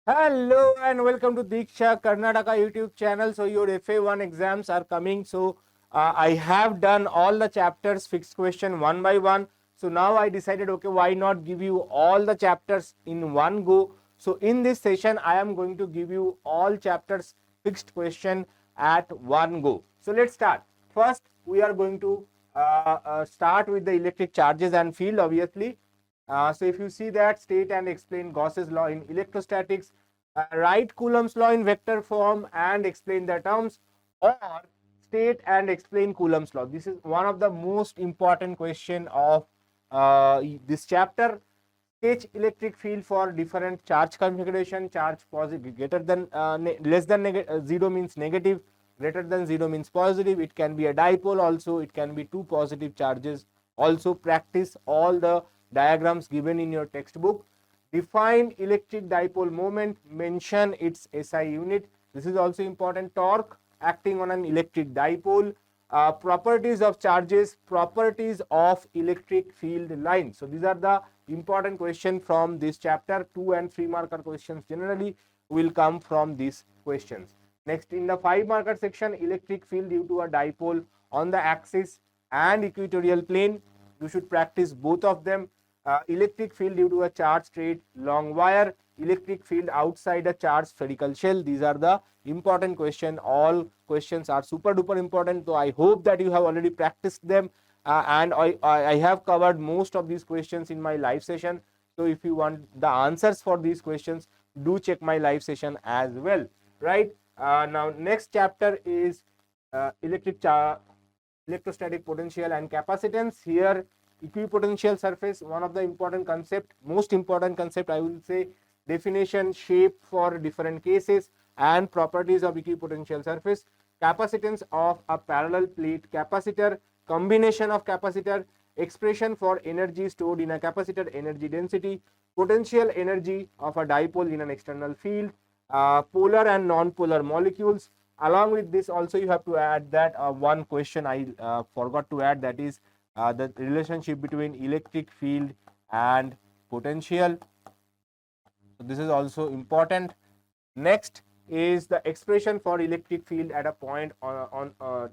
Hello and welcome to Diksha Karnataka YouTube channel. So your FA1 exams are coming. So I have done all the chapters fixed question one by one. So now I decided, okay, why not give you all the chapters in one go. So in this session, I am going to give you all chapters fixed question at one go. So let's start. First, we are going to start with the electric charges and field, obviously. So if you see that, state and explain Gauss's law in electrostatics, write Coulomb's law in vector form and explain the terms, or state and explain Coulomb's law. This is one of the most important question of this chapter. Sketch electric field for different charge configuration. Charge positive greater than less than 0 means negative, greater than 0 means positive. It can be a dipole also, it can be two positive charges also. Practice all the diagrams given in your textbook. Define electric dipole moment, mention its SI unit. This is also important. Torque acting on an electric dipole. Properties of charges, properties of electric field lines. So these are the important questions from this chapter. 2 and 3 marker questions generally will come from these questions. Next, in the 5 marker section, electric field due to a dipole on the axis and equatorial plane. You should practice both of them. Electric field due to a charged straight long wire, electric field outside a charged spherical shell. These are the important question. All questions are super duper important. So I hope that you have already practiced them, and I have covered most of these questions in my live session. So if you want the answers for these questions, do check my live session as well, right? Now next chapter is electrostatic potential and capacitance. Here, equipotential surface, one of the important concept, most important concept I will say. Definition, shape for different cases, and properties of equipotential surface. Capacitance of a parallel plate capacitor, combination of capacitor, expression for energy stored in a capacitor, energy density, potential energy of a dipole in an external field, polar and non-polar molecules. Along with this also you have to add that one question I forgot to add, that is the relationship between electric field and potential. So this is also important. Next is the expression for electric field at a point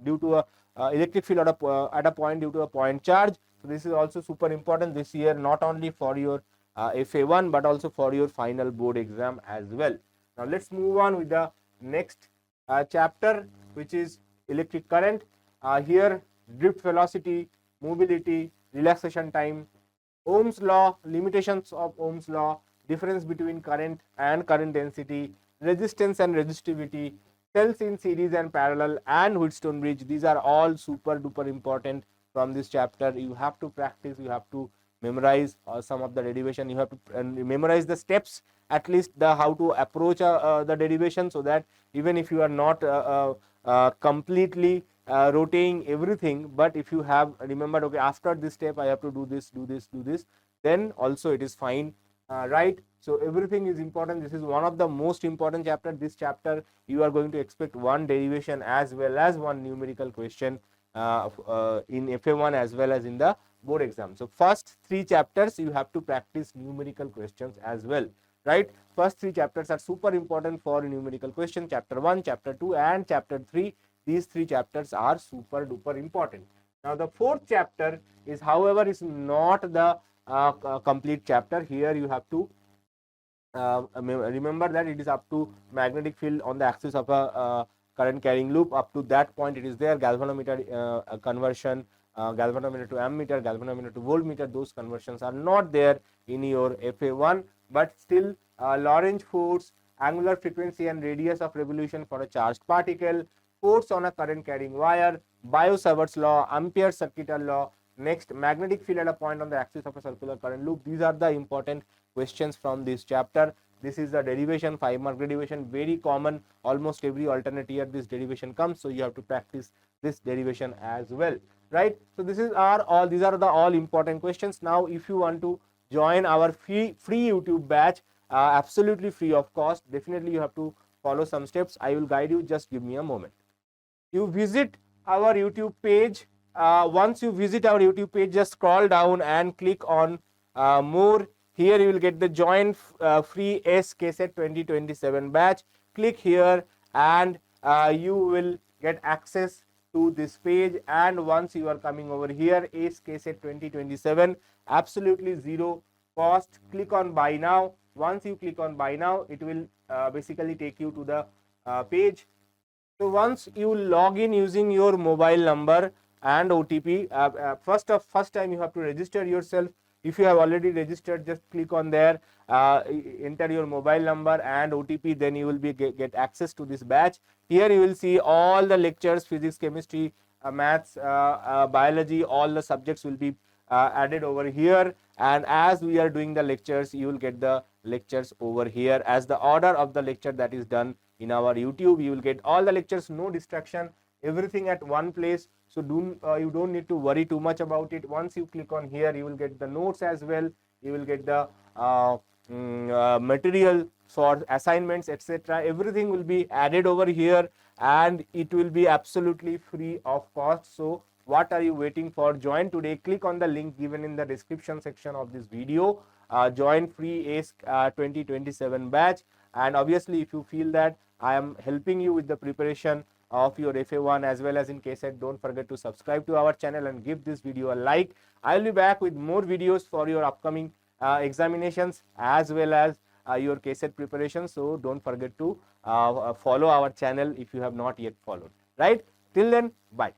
due to a electric field at a point due to a point charge. So this is also super important this year, not only for your FA1 but also for your final board exam as well. Now let's move on with the next chapter, which is electric current. Here, drift velocity, mobility, relaxation time, Ohm's law, limitations of Ohm's law, difference between current and current density, resistance and resistivity, cells in series and parallel, and Wheatstone bridge. These are all super duper important from this chapter. You have to practice, you have to memorize some of the derivation, you have to memorize the steps, at least the how to approach the derivation, so that even if you are not completely rotating everything, but if you have remembered, okay, after this step I have to do this, do this, do this, then also it is fine, right? So everything is important. This is one of the most important chapter. This chapter you are going to expect one derivation as well as one numerical question in FA1 as well as in the board exam. So first 3 chapters you have to practice numerical questions as well, right? First 3 chapters are super important for numerical question. Chapter 1, chapter 2 and chapter 3. These 3 chapters are super duper important. Now the 4th chapter is, however, is not the complete chapter. Here you have to remember that it is up to magnetic field on the axis of a current carrying loop. Up to that point it is there. Galvanometer conversion, galvanometer to ammeter, galvanometer to voltmeter, those conversions are not there in your FA1, but still Lorentz force, angular frequency and radius of revolution for a charged particle, force on a current carrying wire, Biot-Savart's law, Ampere's circuital law. Next, magnetic field at a point on the axis of a circular current loop. These are the important questions from this chapter. This is the derivation, 5 mark derivation, very common. Almost every alternate year this derivation comes, so you have to practice this derivation as well, right? So these are the all important questions. Now if you want to join our free YouTube batch, absolutely free of cost, definitely you have to follow some steps. I will guide you, just give me a moment. You visit our YouTube page. Once you visit our YouTube page, just scroll down and click on more here you will get the join free S KCET 2027 batch. Click here and you will get access to this page, and once you are coming over here, S KCET 2027, absolutely zero cost. Click on buy now. Once you click on buy now, it will basically take you to the page. So once you log in using your mobile number and OTP, first time you have to register yourself. If you have already registered, just click on there, enter your mobile number and OTP, then you will be get access to this batch. Here you will see all the lectures, physics, chemistry, maths, biology, all the subjects will be added over here, and as we are doing the lectures, you will get the lectures over here as the order of the lecture that is done in our YouTube. You will get all the lectures, no distraction, everything at one place. So you don't need to worry too much about it. Once you click on here, you will get the notes as well. You will get the material for assignments, etc. Everything will be added over here, and it will be absolutely free of cost. So what are you waiting for? Join today. Click on the link given in the description section of this video. Join free ACE 2027 batch. And obviously, if you feel that I am helping you with the preparation of your FA1 as well as in KCET, don't forget to subscribe to our channel and give this video a like. I'll be back with more videos for your upcoming examinations as well as your KCET preparation. So don't forget to follow our channel if you have not yet followed. Right? Till then, bye.